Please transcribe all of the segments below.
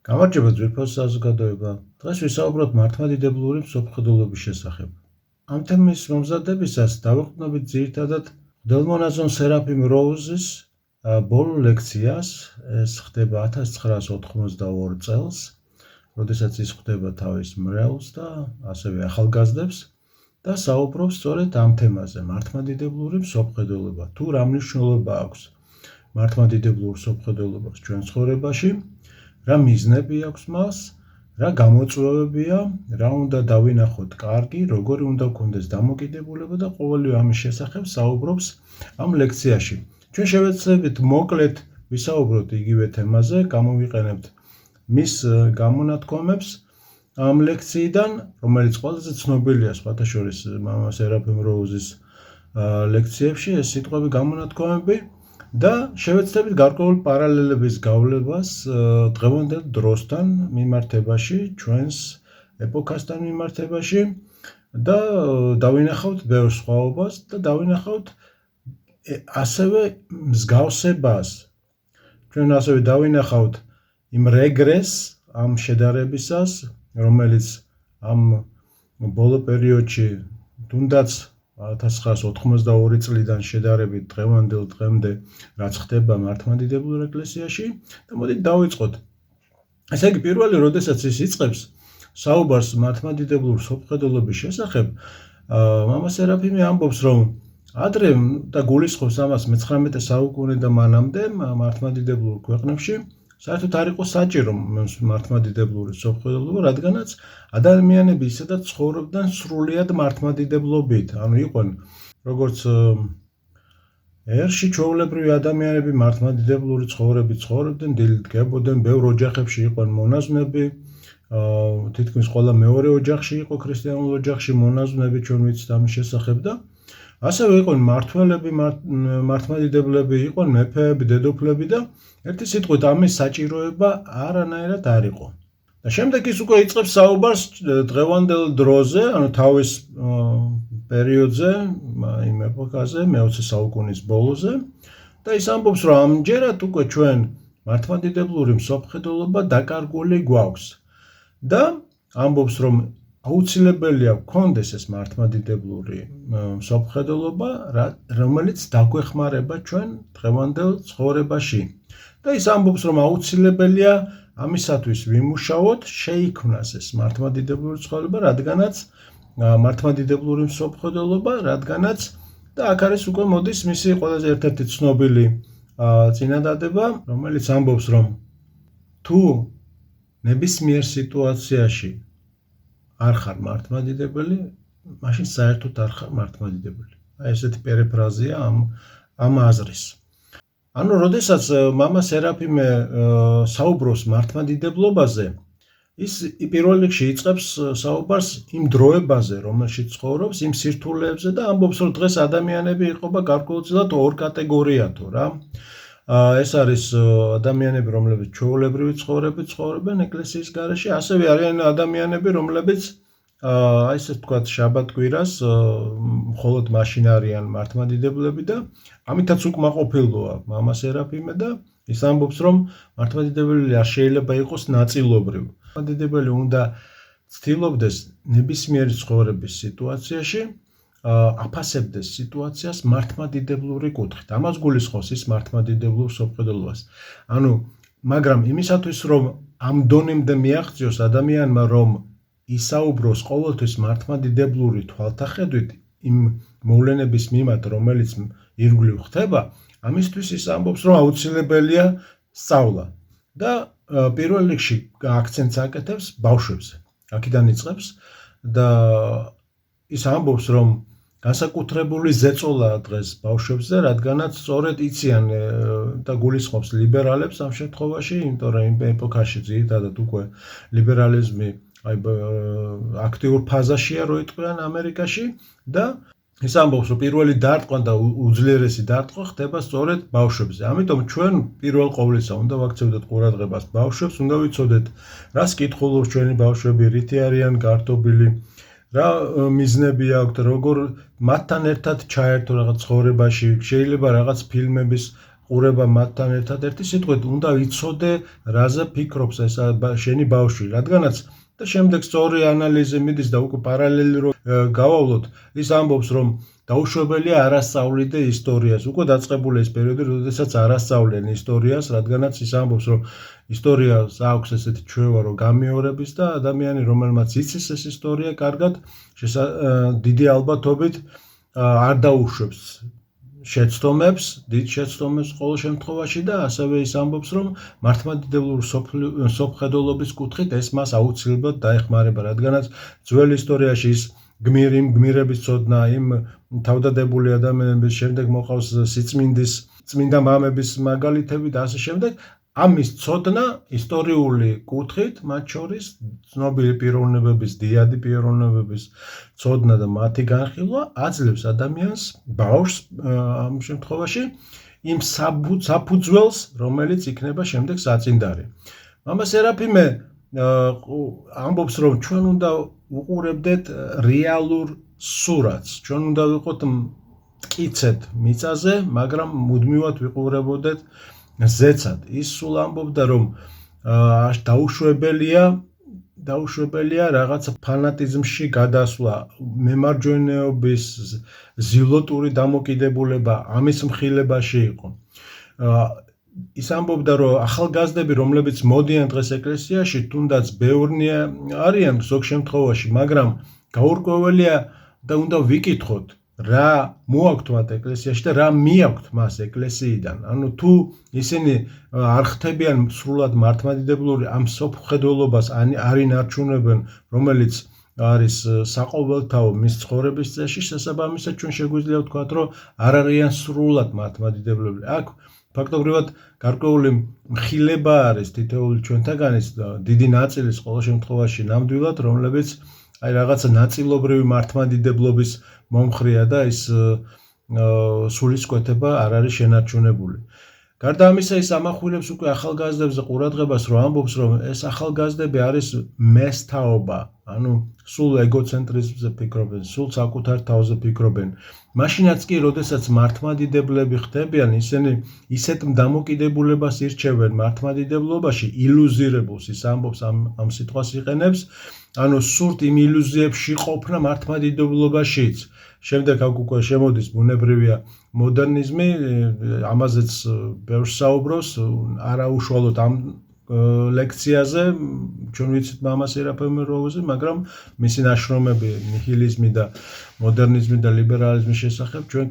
გამარჯობა ძვირფას საზოგადოება. დღეს ვისაუბროთ მართლმადიდებლური მსოფლმხედველობის შესახებ. ამ თემის მომზადებისას დავუყენებით ძირითადად მღვდელმონაზონ სერაფიმ როუზის ბოლო ლექციას. ეს ხდება 1982 წელს, როდესაც ის ხვდება თავის მრევლს და ასევე ახალგაზრდებს და საუბრობს სწორედ ამ თემაზე, მართლმადიდებლური მსოფლმხედველობა. თუ რა მნიშვნელობა აქვს მართლმადიდებლურ მსოფლმხედველობას ჩვენ ცხოვრებაში, რა მიზნები აქვს მას, რა გამოწვევებია, რა უნდა დავინახოთ კარგი, როგორი უნდა გქონდეს დამოკიდებულება და ყოველივე ამის შესახებ საუბრობს ამ ლექციაში. ჩვენ შევეცდებით მოკლედ ვისაუბროთ იგივე თემაზე, გამოვიყენებთ მის გამონათქვამებს ამ ლექციიდან, რომელიც ყველაზე ცნობილია სხვათა შორის მამა სერაფიმ როუზის ლექციებში, ეს სიტყვები გამონათქვამები და შევეცდებით გარკვეული პარალელების გავლებას დღევანდელ დროსთან მიმართებაში, ჩვენს ეპოქასთან მიმართებაში და დავინახავთ ბევრ სხვაობას და დავინახავთ ასევე მსგავსებას. ჩვენ ასევე დავინახავთ იმ რეგრესს ამ შედარებისას, რომელიც ამ ბოლო პერიოდში თუნდაც 1982 წლიდან შედარებით დღევანდელ დღემდე რაც ხდება მართლმადიდებლურ ეკლესიაში და მოდით დავიწყოთ. ესე იგი, პირველი, როდესაც ის იწყებს საუბარს მართლმადიდებლურ მსოფლმხედველობის შესახებ, მამა სერაფიმი ამბობს, რომ ადრე და გულისხმობს ამას მე-19 საუკუნე და მანამდე მართლმადიდებლურ ქვეყნებში საერთოდ არ იყო საჭირო მართლმადიდებლური მსოფლმხედველობა, რადგანაც ადამიანები ისედაც ცხოვრობდნენ სრულიად მართლმადიდებლობით. ანუ იყვნენ როგორც ერში ჩვეულებრივი ადამიანები მართლმადიდებლური ცხოვრებით ცხოვრობდნენ, დილით დგებოდნენ, ბევრ ოჯახებში იყვნენ მონაზვნები, თითქმის ყველა მეორე ოჯახში იყო ქრისტიანულ ოჯახში მონაზვნები, ჩვენ ვიცით ამის შესახებ და ასევე იყვნენ მმართველები, მართლმადიდებლები, იყვნენ მეფეები, დედოფლები და ერთი სიტყვით ამის საჭიროება არანაირად არ იყო. და შემდეგ ის უკვე იწყებს საუბარს დღევანდელ დროზე, ანუ თავის პერიოდზე, იმ ეპოქაზე, მე-20 საუკუნის ბოლოზე და ის ამბობს, რომ ამჯერად უკვე ჩვენ მართლმადიდებლური მსოფლმხედველობა დაკარგული გვაქვს და ამბობს, რომ აუცილებელია გქონდეს ეს მართლმადიდებლური მსოფლმხედველობა, რომელიც დაგვეხმარება ჩვენ დღევანდელ ცხოვრებაში. და ის ამბობს, რომ აუცილებელია ამისათვის ვიმუშაოთ, შეიქმნას ეს მართლმადიდებლური ცხოვრება, რადგანაც მართლმადიდებლური მსოფლმხედველობა, რადგანაც და აქ არის უკვე მოდის მისი ყველაზე ერთ-ერთი ცნობილი წინადადება, რომელიც ამბობს, რომ თუ ნებისმიერ სიტუაციაში არ ხარ მართლმადიდებელი, მაშინ საერთოდ არ ხარ მართლმადიდებელი. აი ესეთი პერიფრაზია ამ აზრის. ანუ, როდესაც მამა სერაფიმე საუბრობს მართლმადიდებლობაზე, ის პირველ რიგში იწყებს საუბარს იმ დროებაზე, რომელშიც ცხოვრობს, იმ სირთულეებზე და ამბობს, რომ დღეს ადამიანები იყოფა გარკვეულწილად ორ კატეგორიათო რა. ეს არის ადამიანები, რომლებიც ჩვეულებრივი ცხოვრებით ცხოვრობენ ეკლესიის გარეშე, ასევე არიან ადამიანები, რომლებიც აი ესე ვთქვათ, შაბათ-კვირას მხოლოდ მაშინ არიან მართლმადიდებლები და ამითაც უკმაყოფილოა მამა სერაფიმე და ის ამბობს, რომ მართლმადიდებელი არ შეიძლება იყოს ნაწილობრივ. მართლმადიდებელი უნდა ცდილობდეს ნებისმიერი ცხოვრების სიტუაციაში აფასებდეს სიტუაციას მართლმადიდებლური კუთხით. ამას გულისხმობს ის მართლმადიდებლურ მსოფლმხედველობას. ანუ, მაგრამ იმისათვის, რომ ამ დონემდე მიაღწიოს ადამიანმა, რომ ისაუბროს ყოველთვის მართლმადიდებლური თვალთახედვით იმ მოვლენების მიმართ, რომელიც ირგვლივ ხდება, ამისთვის ის ამბობს, რომ აუცილებელია სწავლა და პირველ რიგში აქცენტს აკეთებს ბავშვებზე. აქედან იწყებს და ის ამბობს, რომ განსაკუთრებული ზეწოლაა დღეს ბავშვებზე, რადგანაც სწორედ იციან და გულისხმობს ლიბერალებს ამ შემთხვევაში, იმიტომ რომ იმ ეპოქაში ძირითადად უკვე ლიბერალიზმი აქტიურ ფაზაშია, რო იტყვიან ამერიკაში და ის ამბობს, რომ პირველი დარტყმა და უძლიერესი დარტყმა ხდება სწორედ ბავშვებზე. ამიტომ ჩვენ პირველ ყოვლისა უნდა ვაქცევდეთ ყურადღებას ბავშვებს, უნდა ვიცოდეთ, რას კითხულობს ჩვენი ბავშვები, რითი არიან გართობილი, რა მიზნები აქვთ, როგორ მათთან ერთად ჩაერთო რაღაც ცხოვრებაში, შეიძლება რაღაც ფილმების ყურება მათთან ერთადერთი სიტყვით უნდა იცოდე რაზე ფიქრობს ეს შენი ბავშვი, რადგანაც და შემდეგ სწორი ანალიზი მიდის და უკვე პარალელი რომ გავავლოთ, ის ამბობს რომ დაუშვებელია არ ასწავლიდე ისტორიას. უკვე დაწყებული ეს პერიოდი, როდესაც არ ასწავლენ ისტორიას, რადგანაც ის ამბობს რომ ისტორიას აქვს ესეთი ჩვევა რომ გამეორების და ადამიანი რომელმაც იცის ეს ისტორია კარგად დიდი ალბათობით არ დაუშვებს შეცდომებს, დიდ შეცდომებს ყოველ შემთხვევაში და ასევე ის ამბობს რომ მართლმადიდებლური სოფხედულობის კუთხით ეს მას აუცილებლად დაეხმარება, რადგანაც ძველ ისტორიაში ის გმირების ცოდნა, იმ თავდადებული ადამიანების შემდეგ მოყავს წმინდა მამების მაგალითები და ასე შემდეგ. ამის ცოდნა ისტორიული კუთხით, მათ შორის ცნობილი პიროვნებების, დიადი პიროვნებების ცოდნა და მათი განხილვა აძლევს ადამიანს, ბავშვს ამ შემთხვევაში იმ საფუძველს, რომელიც იქნება შემდეგ საწინდარი. მამა სერაფიმე ამბობს, რომ ჩვენ უნდა უყურებდეთ რეალურ სურათს, ჩვენ უნდა ვიყოთ მტკიცედ მიწაზე, მაგრამ მუდმივად ვიყურებოდეთ ზეცად. ის სულ ამბობდა, რომ დაუშვებელია რაღაცა ფანატიზმში გადასვლა, მემარჯვენეობის ზილოტური დამოკიდებულება ამის მხილებაში იყო. ის ამბობდა, რომ ახალგაზრდები, რომლებიც მოდიან დღეს ეკლესიაში, თუნდაც ბევრნი არიან ზოგ შემთხვევაში, მაგრამ გაურკვეველია და უნდა ვიკითხოთ, რა მოაქვთ მათ ეკლესიაში და რა მიაქვთ მას ეკლესიიდან. ანუ თუ ისინი არ ხდებიან სრულად მართლმადიდებლური ამ სოფხედულობას არ ინარჩუნებენ, რომელიც არის საყოველთაო მის ცხოვრების წესში, შესაბამისად ჩვენ შეგვიძლია ვთქვათ, რომ არ არიან სრულად მართლმადიდებლები. აქ ფაქტობრივად გარკვეული მხილება არის თითოეული ჩვენთაგანის დიდი ნაწილის ყოველ შემთხვევაში ნამდვილად, რომლებიც აი რაღაცა ნაწილობრივი მართლმადიდებლობის მომხრია და ის სულისკვეთება არ არის შენარჩუნებული. გარდა ამისა, ის ამახვილებს უკვე ახალგაზრდებზე ყურადღებას, რომ ამბობს, რომ ეს ახალგაზრდები არის მესთაობა, ანუ სულ ეგოცენტრიზმზე ფიქრობენ, სულ საკუთარ თავზე ფიქრობენ. მაშინაც კი, როდესაც მართლმადიდებლები ხდებიან, ისინი ისეთ დამოკიდებულებას ირჩევენ მართლმადიდებლობაში, ილუზირებულს, ის ამბობს ამ სიტყვას იყენებს, ანუ სურთ იმ ილუზიებში ყოფნა მართლმადიდებლობაშიც. შემდეგ აქ უკვე შემოდის ბუნებრივია მოდერნიზმი, ამაზეც ბევრს საუბრობს, არაუშუალოდ ამ ლექციაზე, ჩვენ ვიცით მამა სერაფიმე როუზი, მაგრამ მისი ნაშრომები ნიჰილიზმი და მოდერნიზმი და ლიბერალიზმის შესახებ ჩვენ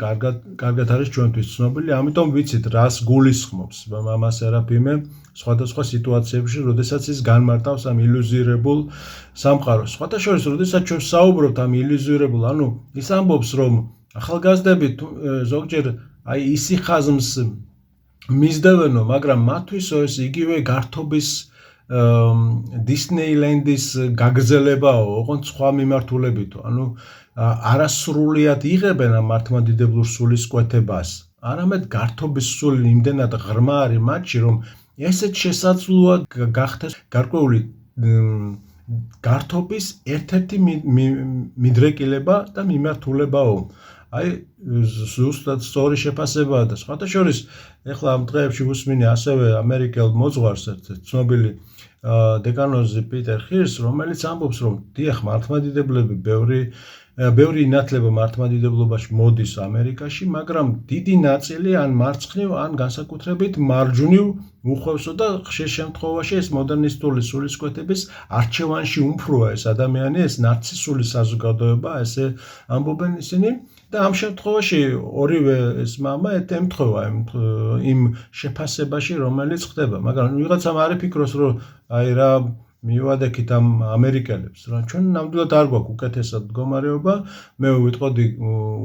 კარგად არის ჩვენთვის ცნობილი, ამიტომ ვიცით რას გულისხმობს მამა სერაფიმე სხვადასხვა სიტუაციებში, როდესაც ის განმარტავს ამ ილუზირებულ სამყაროს. სხვათა შორის, როდესაც ჩვენ საუბრობთ ამ ილუზირებულ, ანუ ის ამბობს, რომ ახალგაზრდები ზოგჯერ აი ისიხაზმს მისდევენო, მაგრამ მათთვისო ეს იგივე გართობის დისნეილენდის გაგრძელებაო, ოღონდ სხვა მიმართულებითო. ანუ არასრულად იღებენ ამ მართლმადიდებლურ სულისკვეთებას, არამედ გართობის სული იმდენად ღრმა არის მათში, რომ ესეც შესაძლოა გახდეს გარკვეული გართობის ერთ-ერთი მიდრეკილება და მიმართულებაო. აი ზუსტად სწორი შეფასებაა და სხვათა შორის ეხლა ამ დღეებში უსმინე ასევე ამერიკელ მოძღვარს ცნობილი დეკანოზი პიტერ ხირს, რომელიც ამბობს, რომ დიახ, მართლმადიდებლები ბევრი ინათლება მართლმადიდებლობაში მოდის ამერიკაში, მაგრამ დიდი ნაწილი ან მარცხნივ, ან განსაკუთრებით მარჯვნივ უხვევსო და ხშირ შემთხვევაში ეს მოდერნისტული სულისკვეთების არჩევანში უმფროა ეს ადამიანი, ეს ნარცისული საზოგადოება, ესე ამბობენ ისინი. და ამ შემთხვევაში ორივე ეს მამა ემთხვევა იმ შეფასებაში, რომელიც ხდება, მაგრამ ვიღაცამ არ იფიქროს, რომ აი რა მივადექით ამ ამერიკელებს, რა ჩვენ ნამდვილად არ გვაქვს უკეთესად მდგომარეობა, მე ვიტყოდი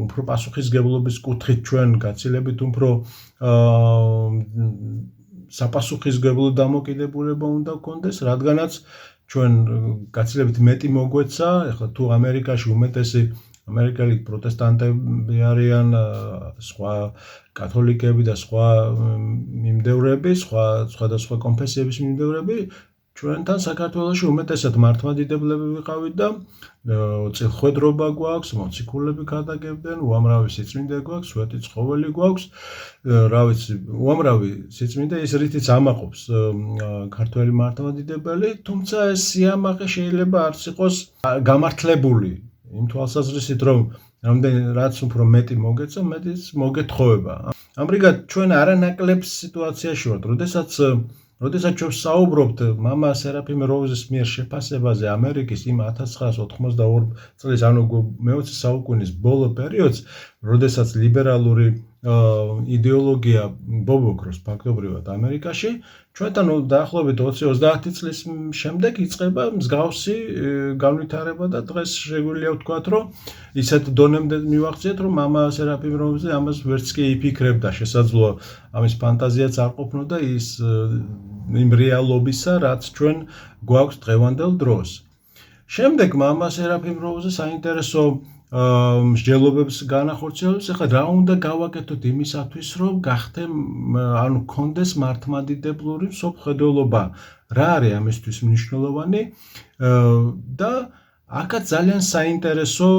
უფრო პასუხისგებლობის კუთხით ჩვენ გაცილებით უფრო საპასუხისგებლო დამოკიდებულება უნდა გქონდეს, რადგანაც ჩვენ გაცილებით მეტი მოგვეცა, ეხლა თუ ამერიკაში უმეტესი ამერიკელი პროტესტანტები არიან, სხვა კათოლიკები და სხვა მიმდევრები, სხვადასხვა კონფესიების მიმდევრები, ჩვენთან საქართველოში უმეტესად მართლმადიდებლები ვიყავით და წილხვედრობა გვაქვს, მოციქულები გადაგებდნენ, უამრავი სიწმინდე გვაქვს, სვეტი ცხოველი გვაქვს, რა ვიცი, უამრავი სიწმინდე ის რითიც ამაყობს ქართველი მართლმადიდებელი, თუმცა ეს სიამაყე შეიძლება არც იყოს გამართლებული იმ თვალსაზრისით, რომ რაც უფრო მეტი მოგეწა, მეტიც მოგეთხოვება. ამრიგად ჩვენ არანაკლებ სიტუაციაში ვართ, როდესაც ჩვენ საუბრობთ მამა სერაფიმ როუზის მიერ შეფასებაზე ამერიკის იმ 1982 წლის, ანუ მე-20 საუკუნის ბოლო პერიოდს, როდესაც ლიბერალური იდეოლოგია ბობოქროს ფაქტობრივად ამერიკაში, ჩვენთან დაახლოებით 20-30 წლის შემდეგ იწყება მსგავსი განვითარება და დღეს შეგვიძლია ვთქვათ, რომ ისეთ დონემდე მივაღწიეთ, რომ მამა სერაფიმ როუზი ამას ვერც კი იფიქრებდა, შესაძლოა ამის ფანტაზიაც არ ყოფნოდა ის იმ რეალობისა, რაც ჩვენ გვაქვს დღევანდელ დროს. შემდეგ მამა სერაფიმ როუზი საინტერესო მსჯელობებს განახორციელებს, ახლა რა უნდა გავაკეთოთ იმისათვის, რომ გქონდეს მართლმადიდებლური მსოფლმხედველობა, რა არის ამისთვის მნიშვნელოვანი და აქაც ძალიან საინტერესო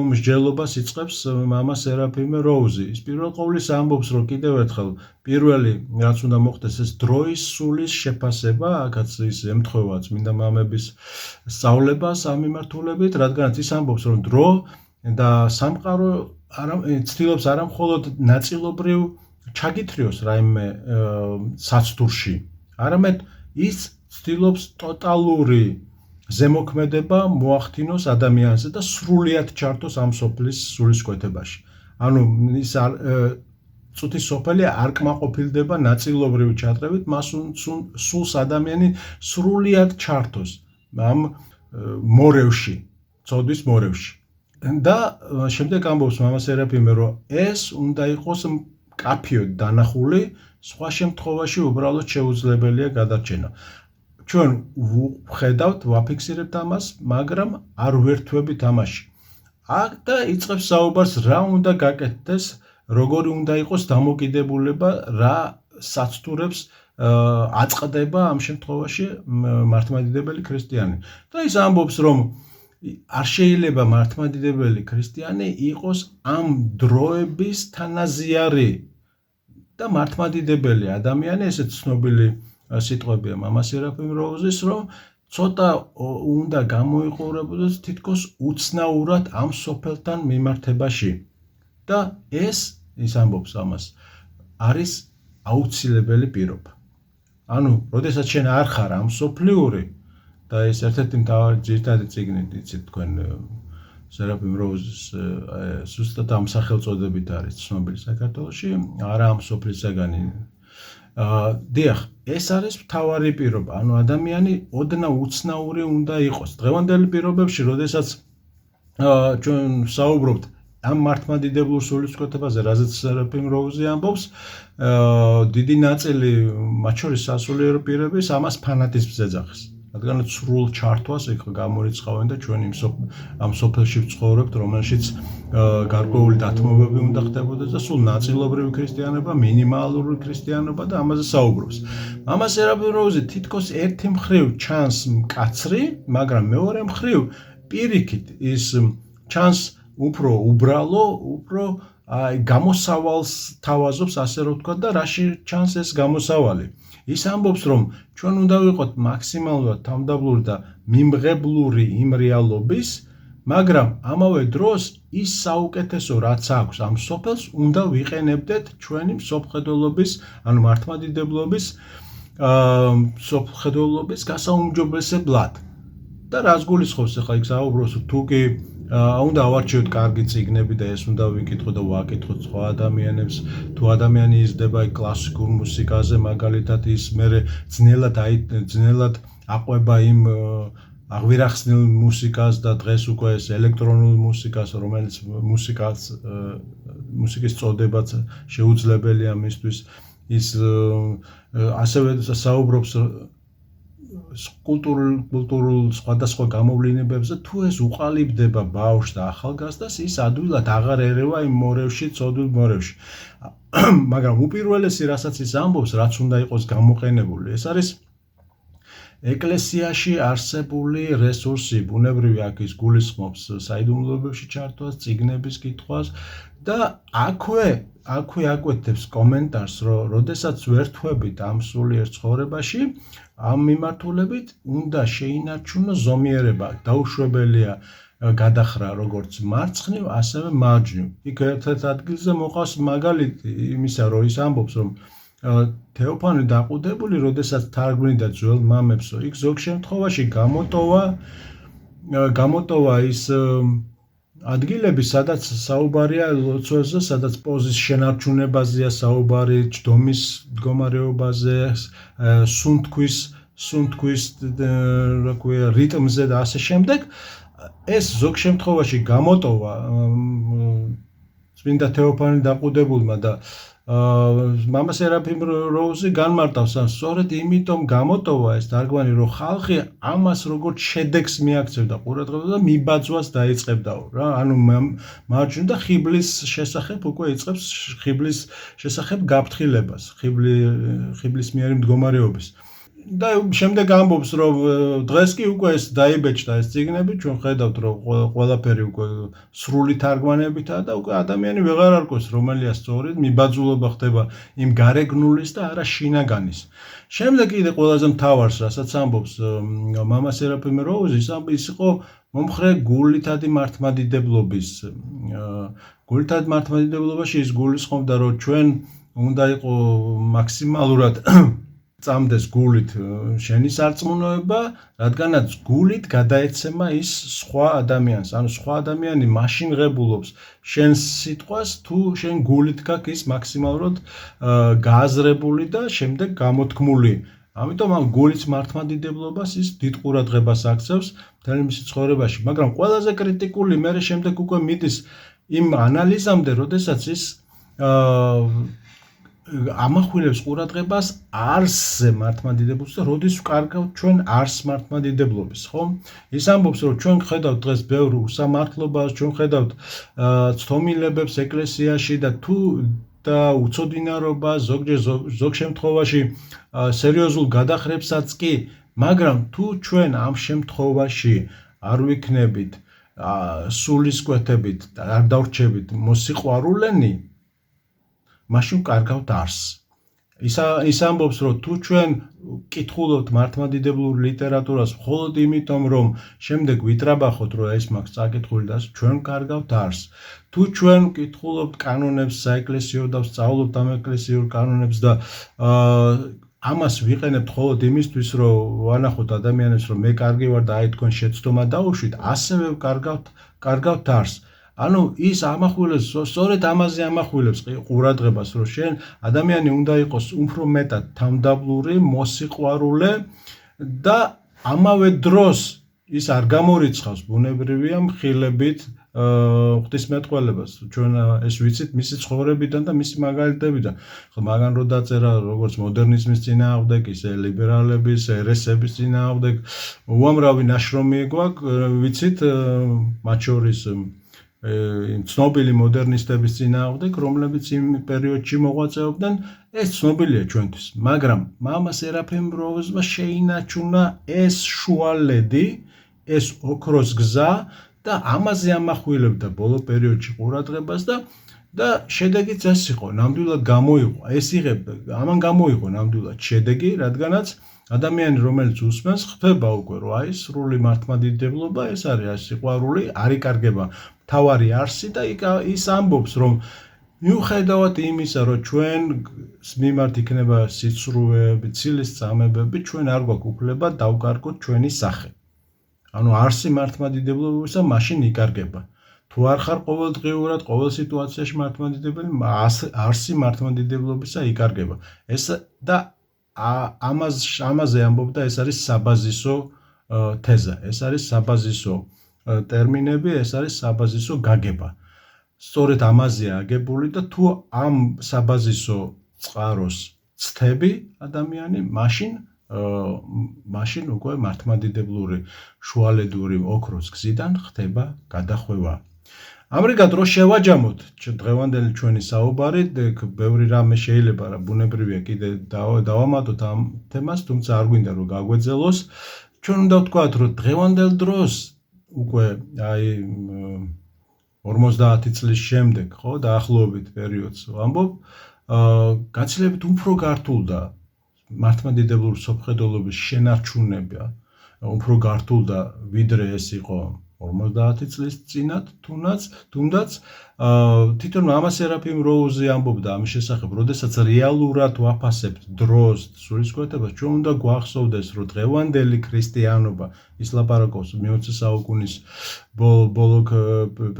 მსჯელობას იწყებს მამა სერაფიმე როუზი. ის პირველ ყოვლისა ამბობს, რომ კიდევ ერთხელ პირველი რაც უნდა მოხდეს ეს დროის სულის შეფასება, აქაც ის ემთხვევა წმინდა მამების სწავლებას ამ მიმართულებით, რადგანაც ის ამბობს, რომ დრო და სამყარო ცდილობს არა მხოლოდ ნაწილობრივ ჩაგითრიოს რაიმე საცდურში, არამედ ის ცდილობს ტოტალური ზემოქმედება მოახდინოს ადამიანზე და სრულიად ჩართოს ამ სოფლის სულისკვეთებაში. ანუ ის წუთი სოფელი არ კმაყოფილდება ნაწილობრივი ჩატრევით, მას სულს ადამიანი სრულიად ჩართოს ამ მორევში, ცოდვის მორევში. და შემდეგ ამბობს მამა სერაფიმე, რომ ეს უნდა იყოს მკაფიოდ დანახული, სხვა შემთხვევაში უბრალოდ შეუძლებელია გადარჩენა. ჩვენ ვხედავთ, ვაფიქსირებთ ამას, მაგრამ არ ვერთვებით ამაში. აქ და იწყებს საუბარს, რა უნდა გაკეთდეს, როგორი უნდა იყოს დამოკიდებულება, რა საცდურებს აწყდება ამ შემთხვევაში მართლმადიდებელი ქრისტიანი. და ის ამბობს, რომ არ შეიძლება მართლმადიდებელი ქრისტიანი იყოს ამ დროების თანაზიარი და მართლმადიდებელი ადამიანი, ესეც ცნობილი სიტყვებია მამა სერაფიმ როუზის, რომ ცოტა უნდა გამოიყურებოდეს თითქოს უცნაურად ამ სოფელთან მიმართებაში. და ეს ამბობს ამას, არის აუცილებელი პირობა. ანუ, როდესაც შენ არ ხარ ამ სოფლიური და ეს ერთ-ერთი მთავარი ძირითადი წიგნი, იცით თქვენ სერაფიმ როუზის ზუსტად ამ სახელწოდებით არის ცნობილი საქართველოში, არა ამ სოფლის საგანი. დიახ, ეს არის მთავარი პირობა, ანუ ადამიანი ოდნავ უცნაური უნდა იყოს. დღევანდელი პირობებში, როდესაც ჩვენ საუბრობთ ამ მართლმადიდებლურ სულისკვეთებაზე, რაზეც სერაფიმ როუზი ამბობს, დიდი ნაწილი, მათ შორის სასულიერო პირების ამას ფანატიზმს ეძახის. რადგანაც სრულ ჩართვას იქ გამორიცხავენ და ჩვენ ამ სოფელში ვცხოვრებთ, რომელშიც გარკვეული დათმობები უნდა ხდებოდეს და სულ ნაწილობრივი ქრისტიანობა, მინიმალური ქრისტიანობა და ამაზე საუბრობს. მამა სერაფიმ როუზი თითქოს ერთი მხრივ ჩანს მკაცრი, მაგრამ მეორე მხრივ პირიქით ის ჩანს უფრო უბრალო, უფრო გამოსავალს თავაზობს, ასე რომ ვთქვათ, და რაში ჩანს ეს გამოსავალი. ის ამბობს, რომ ჩვენ უნდა ვიყოთ მაქსიმალურად თავმდაბლური და მიმღებლური იმ რეალობის, მაგრამ ამავე დროს ის საუკეთესო რაც აქვს ამ სოფელს უნდა ვიყენებდეთ ჩვენი მსოფლმხედველობის, ანუ მართლმადიდებლობის მსოფლმხედველობის გასაუმჯობესებლად. და რას გულისხმობს ახლა იქ საუბრობს, თუ კი უნდა ავარჩიოთ კარგი წიგნები და ეს უნდა ვიკითხოთ და ვაკითხოთ სხვა ადამიანებს, თუ ადამიანი იზრდება კლასიკურ მუსიკაზე, მაგალითად ის მერე ძნელად აყვება იმ აღვირახსნილ მუსიკას და დღეს უკვე ეს ელექტრონულ მუსიკას, რომელიც მუსიკის წოდებაც შეუძლებელია მისთვის, ის ასევე საუბრობს კულტურულ სხვადასხვა გამოვლინებებზე, თუ ეს უყალიბდება ბავშვს და ახალგაზრდას, ის ადვილად აღარ ერევა იმ მორევში, ცოდვილ მორევში. მაგრამ უპირველესი, რასაც ის ამბობს, რაც უნდა იყოს გამოყენებული, ეს არის ეკლესიაში არსებული რესურსი ბუნებრივი აქ ის გულისხმობს საიდუმლოებებში ჩართვას, წიგნების კითხვას და აქვე აკვეთებს კომენტარს, რომ როდესაც ვერთვებით ამ სულიერ ცხოვრებაში, ამ მიმართულებით უნდა შეინარჩუნოს ზომიერება, დაუშვებელია გადახრა როგორც მარცხნივ, ასევე მარჯვნივ. იქ ერთ-ერთ ადგილზე მოყავს მაგალითი იმისა, რომ ის ამბობს, რომ თეოფანე დაყუდებული, როდესაც თარგმნიდა ძველ მამებს, იქ ზოგ შემთხვევაში გამოტოვა ის ადგილები, სადაც საუბარია ლოცვაზე, სადაც პოზის შენარჩუნებაზეა საუბარი, ჯდომის მდგომარეობაზე, სუნთქვის რიტმზე და ასე შემდეგ. ეს ზოგ შემთხვევაში გამოტოვა წმინდა თეოფანე დაყუდებულმა და მამა სერაფიმ როუზი განმარტავს, სწორედ იმიტომ გამოტოვა ეს თარგმანი, რომ ხალხი ამას როგორც შედეგს მიაქცევდა ყურადღებას და მიბაძვას დაიწყებდაო რა. ანუ მარჯვნივ და ხიბლის შესახებ უკვე იწყებს ხიბლის შესახებ გაფრთხილებას, ხიბლის მიერი მდგომარეობის. და შემდეგ ამბობს, რომ დღეს კი უკვე ეს დაიბეჭდა ეს წიგნები, ჩვენ ხედავთ, რომ ყველაფერი უკვე სრული თარგმანებითაა და უკვე ადამიანი ვეღარ არკვევს, რომელია სწორი, მიბაძულობა ხდება იმ გარეგნულის და არა შინაგანის. შემდეგ კიდე ყველაზე მთავარს, რასაც ამბობს მამა სერაფიმ როუზი, ის იყო მომხრე გულითადი მართლმადიდებლობის. გულითად მართლმადიდებლობაში ის გულისხმობდა, რომ ჩვენ უნდა იყო მაქსიმალურად წამდეს გულით შენი სარწმუნოება, რადგანაც გულით გადაეცემა ის სხვა ადამიანს. ანუ სხვა ადამიანი მაშინ ღებულობს შენს სიტყვას, თუ შენ გულით გაქვს ის მაქსიმალურად გააზრებული და შემდეგ გამოთქმული. ამიტომ ამ გულით მართლმადიდებლობას ის დიდ ყურადღებას აქცევს მთელი მისი ცხოვრებაში. მაგრამ ყველაზე კრიტიკული მე შემდეგ უკვე მიდის იმ ანალიზამდე, როდესაც ის ამახვილებს ყურადღებას არსზე მართლმადიდებლობას და როდის ვკარგავთ ჩვენ არს მართლმადიდებლობის, ხო? ის ამბობს, რომ ჩვენ ხედავთ დღეს ბევრ უსამართლობას, ჩვენ ხედავთ ცდომილებებს ეკლესიაში და უცოდინარობას, ზოგ შემთხვევაში სერიოზულ გადახრებსაც კი, მაგრამ თუ ჩვენ ამ შემთხვევაში არ ვიქნებით სულისკვეთებით და არ დავრჩებით მოსიყვარულენი, მაშინ ვკარგავთ არსს. ის ამბობს, რომ თუ ჩვენ ვკითხულობთ მართლმადიდებლურ ლიტერატურას მხოლოდ იმიტომ, რომ შემდეგ ვიტრაბახოთ, რომ ეს მაქვს წაკითხული და ჩვენ ვკარგავთ არსს. თუ ჩვენ ვკითხულობთ კანონებს საეკლესიო და ვსწავლობთ ამ ეკლესიურ კანონებს და ამას ვიყენებთ მხოლოდ იმისთვის, რომ ვანახოთ ადამიანებს, რომ მე კარგი ვარ და აი თქვენ შეცდომა დაუშვით, ასევე ვკარგავთ არსს. ანუ ის ამახვილებს, სწორედ ამაზე ამახვილებს ყურადღებას, რომ შენ ადამიანი უნდა იყოს უფრო მეტად თავმდაბლური, მოსიყვარულე და ამავე დროს ის არ გამორიცხავს ბუნებრივია მხილებით ღვთისმეტყველებას. ჩვენ ეს ვიცით მისი ცხოვრებიდან და მისი მაგალითებიდან. მაგან რო დაწერა როგორც მოდერნიზმის წინააღმდეგ, ისე ლიბერალების, ერესების წინააღმდეგ, უამრავი ნაშრომი გვაქვს, ვიცით, მათ შორის ცნობილი მოდერნისტების წინააღმდეგ, რომლებიც იმ პერიოდში მოღვაწეობდნენ, ეს ცნობილია ჩვენთვის. მაგრამ მამა სერაფიმ როუზმა შეინარჩუნა ეს შუალედი, ეს ოქროს გზა და ამაზე ამახვილებდა ბოლო პერიოდში ყურადღებას და შედეგიც ეს იყო, ნამდვილად გამოიყო. ამან გამოიყო ნამდვილად შედეგი, რადგანაც ადამიანი, რომელიც უსმენს, ხდება უკვე, რომ აი სრული მართლმადიდებლობა, ეს არის სიყვარული, არ იკარგება თავარი არსი და ის ამბობს, რომ მიუხედავად იმისა, რომ ჩვენს მიმართ იქნება სიცრუეები, ცილის წამებები, ჩვენ არ გვაქვს უფლება დავკარგოთ ჩვენი სახე. ანუ არსი მართლმადიდებლობისა მაშინ იკარგება. თუ არ ხარ ყოველდღიურად, ყოველ სიტუაციაში მართლმადიდებელი, არსი მართლმადიდებლობისა იკარგება. ეს და ამაზე ამბობდა, ეს არის საბაზისო თეზა, ეს არის საბაზისო ტერმინები, ეს არის საბაზისო გაგება. სწორედ ამაზეა აგებული და თუ ამ საბაზისო წყაროს ცდები ადამიანი, მაშინ უკვე მართლმადიდებლური შუალედური ოქროს გზიდან ხდება გადახვევა. ამრიგად რო შევაჯამოთ დღევანდელი ჩვენი საუბარი, ბევრი რამე შეიძლება რა ბუნებრივია კიდე დავამატოთ ამ თემას, თუმცა არ გვინდა რომ გაგვეძელოს. ჩვენ უნდა ვთქვათ, რომ დღევანდელ დროს უკვე აი 50 წლის შემდეგ, ხო, დაახლოებით პერიოდს ვამბობ, გაცილებით უფრო გართულდა მართლმადიდებლური სოფხედელობის შენარჩუნება, უფრო გართულდა ვიდრე ეს იყო 50 წლის წინათ, თუნდაც თვითონ მამა სერაფიმ როუზი ამბობდა ამის შესახებ, როდესაც რეალურად ვაფასებთ დროს სულისკვეთებას, ჩვენ უნდა გვახსოვდეს, რომ დღევანდელი ქრისტიანობა, ის ლაპარაკობს მე-20 საუკუნის ბოლო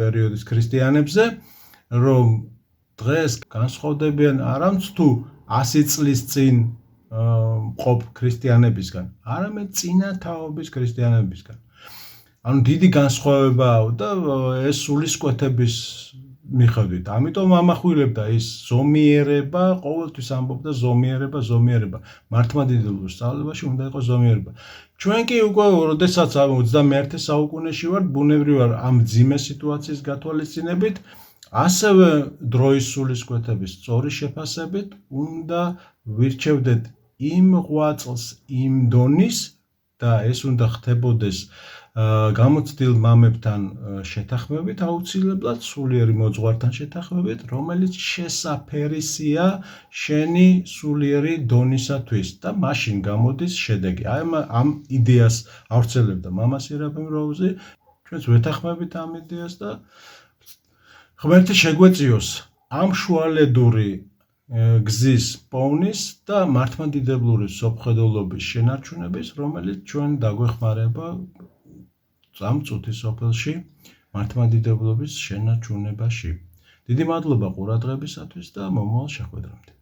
პერიოდის ქრისტიანებზე, რომ დღეს განსხვავდებიან არამც თუ 100 წლის წინ მყოფ ქრისტიანებისგან, არამედ წინა თაობის ქრისტიანებისგან. ანუ დიდი განსხვავებაა და ეს სულისკვეთების მიხედვით. ამიტომ ამახვილებდა ის ზომიერება, ყოველთვის ამბობდა ზომიერება. მართლმადიდებლურ სწავლებაში უნდა იყოს ზომიერება. ჩვენ კი უკვე როდესაც 21 საუკუნეში ვართ, ბუნებრივად ამ მძიმე სიტუაციის გათვალისწინებით, ასევე დროის სულისკვეთების სწორი შეფასებით უნდა ვირჩევდეთ იმ ღვაწლს, იმ დონის და ეს უნდა ხდებოდეს გამოცდილ მამებთან შეთანხმებით, აუცილებლად სულიერი მოძღვართან შეთანხმებით, რომელიც შესაფერისია შენი სულიერი დონისათვის და მაშინ გამოდის შედეგი. აი ამ იდეას ავრცელებდა მამა სერაფიმ როუზი, ჩვენც ვეთანხმებით ამ იდეას და ღმერთი შეგვეწიოს ამ შუალედური გზის პოვნის და მართლმადიდებლური სოფხედელობის შენარჩუნების, რომელიც ჩვენ დაგვეხმარება ამ წუთის სოფელში მართლმადიდებლობის შენარჩუნებაში. დიდი მადლობა ყურადღებისათვის და მომავალ შეხვედრამდე.